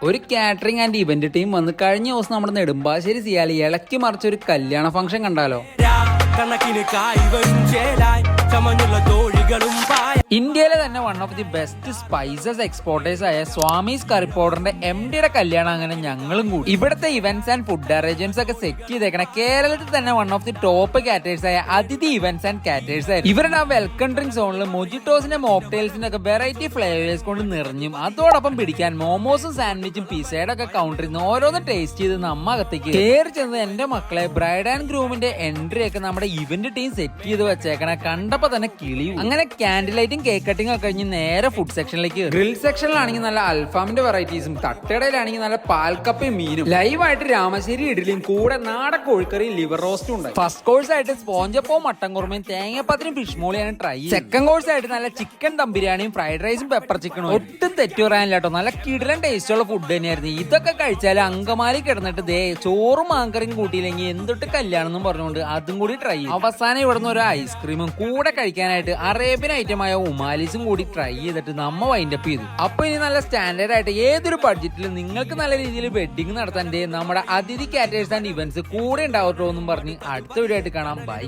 ഒരു catering and event team വന്ന് കഴിഞ്ഞ ദിവസം നമ്മുടെ നെടുമ്പാശ്ശേരി സിയാലി ഇളക്കി മറിച്ചൊരു കല്യാണ ഫംഗ്ഷൻ കണ്ടാലോ. ഇന്ത്യയിലെ തന്നെ one of the best spices exporters ആയ സ്വാമീസ് കറി പൗഡറിന്റെ MD-യുടെ കല്യാണം അങ്ങനെ ഞങ്ങളും കൂടി. ഇവിടുത്തെ ഇവന്റ്സ് ആൻഡ് ഫുഡ് അറേഞ്ച്മെന്റ്സ് ഒക്കെ സെറ്റ് ചെയ്തേക്കണ കേരളത്തിൽ തന്നെ one of the top caters ആയ അതിഥി ഇവന്റ്സ് ആൻഡ് കാറ്റേഴ്സ് ആയിരുന്നു. ഇവരുടെ ആ വെൽക്കം ഡ്രിങ്ക് സോണിൽ മൊജിറ്റോസിന്റെ മോക്ടെയിൽസിന്റെ ഒക്കെ വെറൈറ്റി ഫ്ലേവേഴ്സ് കൊണ്ട് നിറഞ്ഞും അതോടൊപ്പം പിടിക്കാൻ മോമോസും സാൻഡ്വിച്ചും പിസയുടെ ഒക്കെ കൗണ്ടറിൽ നിന്ന് ഓരോന്ന് ടേസ്റ്റ് ചെയ്ത് നമ്മ അകത്തേക്ക് കയറി ചെന്നത് എന്റെ മക്കളെ ബ്രൈഡ് ആൻഡ് ഗ്രൂമിന്റെ എൻട്രി ഒക്കെ നമ്മുടെ ഇവന്റ് ടീം സെറ്റ് ചെയ്ത് വെച്ചേക്കണ കണ്ടപ്പോ തന്നെ കിളിയും. അങ്ങനെ ക്യാൻഡിൽ ലൈറ്റും കേക്ക് കട്ടിംഗ് ഒക്കെ കഴിഞ്ഞ് നേരെ ഫുഡ് സെക്ഷനിലേക്ക്. ഗ്രിൽ സെക്ഷനിലാണെങ്കിൽ നല്ല അൽഫാമിന്റെ വെറൈറ്റീസും തട്ടുകടയിലാണെങ്കിൽ നല്ല പാൽക്കപ്പയും മീനും ലൈവായിട്ട് രാമശ്ശേരി ഇഡ്ഡലിയും കൂടെ നാടൻ കോഴിക്കറിയും ലിവർ റോസ്റ്റും ഉണ്ട്. ഫസ്റ്റ് കോഴ്സ് ആയിട്ട് സ്പോഞ്ചപ്പവും മട്ടൻ കുറുമയും തേങ്ങാപ്പത്തിനും ഫിഷ് മോളിയാണ് ട്രൈ. സെക്കൻഡ് കോഴ്സ് ആയിട്ട് നല്ല ചിക്കൻ ദം ബിരിയാണിയും ഫ്രൈഡ് റൈസും പെപ്പർ ചിക്കനും. ഒട്ടും തെറ്റു പറയാനില്ല കേട്ടോ, നല്ല കിടിലൻ ടേസ്റ്റുള്ള ഫുഡ് തന്നെയായിരുന്നു. ഇതൊക്കെ കഴിച്ചാൽ അങ്കമാലി കിടന്നിട്ട് ദേ ചോറും മാങ്കറിയും കൂട്ടിയില്ലെങ്കിൽ എന്തൊട്ട് കല്യാണം എന്നും പറഞ്ഞുകൊണ്ട് അതും കൂടി ട്രൈ ചെയ്യും. അവസാനം ഇവിടുന്ന് ഒരു ഐസ്ക്രീമും കൂടെ കഴിക്കാനായിട്ട് അറേബ്യൻ ഐറ്റമായ ഉമാലിസും കൂടി ട്രൈ ചെയ്തിട്ട് നമ്മ വൈൻഡപ്പ് ചെയ്തു. അപ്പൊ ഇനി നല്ല സ്റ്റാൻഡേർഡ് ആയിട്ട് ഏതൊരു ബഡ്ജറ്റിലും നിങ്ങൾക്ക് നല്ല രീതിയിൽ വെഡിങ് നടത്താൻ നമ്മുടെ അതിഥി കാറ്റേഴ്സ് ആൻഡ് ഇവന്റ്സ് കൂടെ ഉണ്ടാവട്ടോ എന്നും പറഞ്ഞ് അടുത്ത വീഡിയോ ആയിട്ട് കാണാം. ബൈ.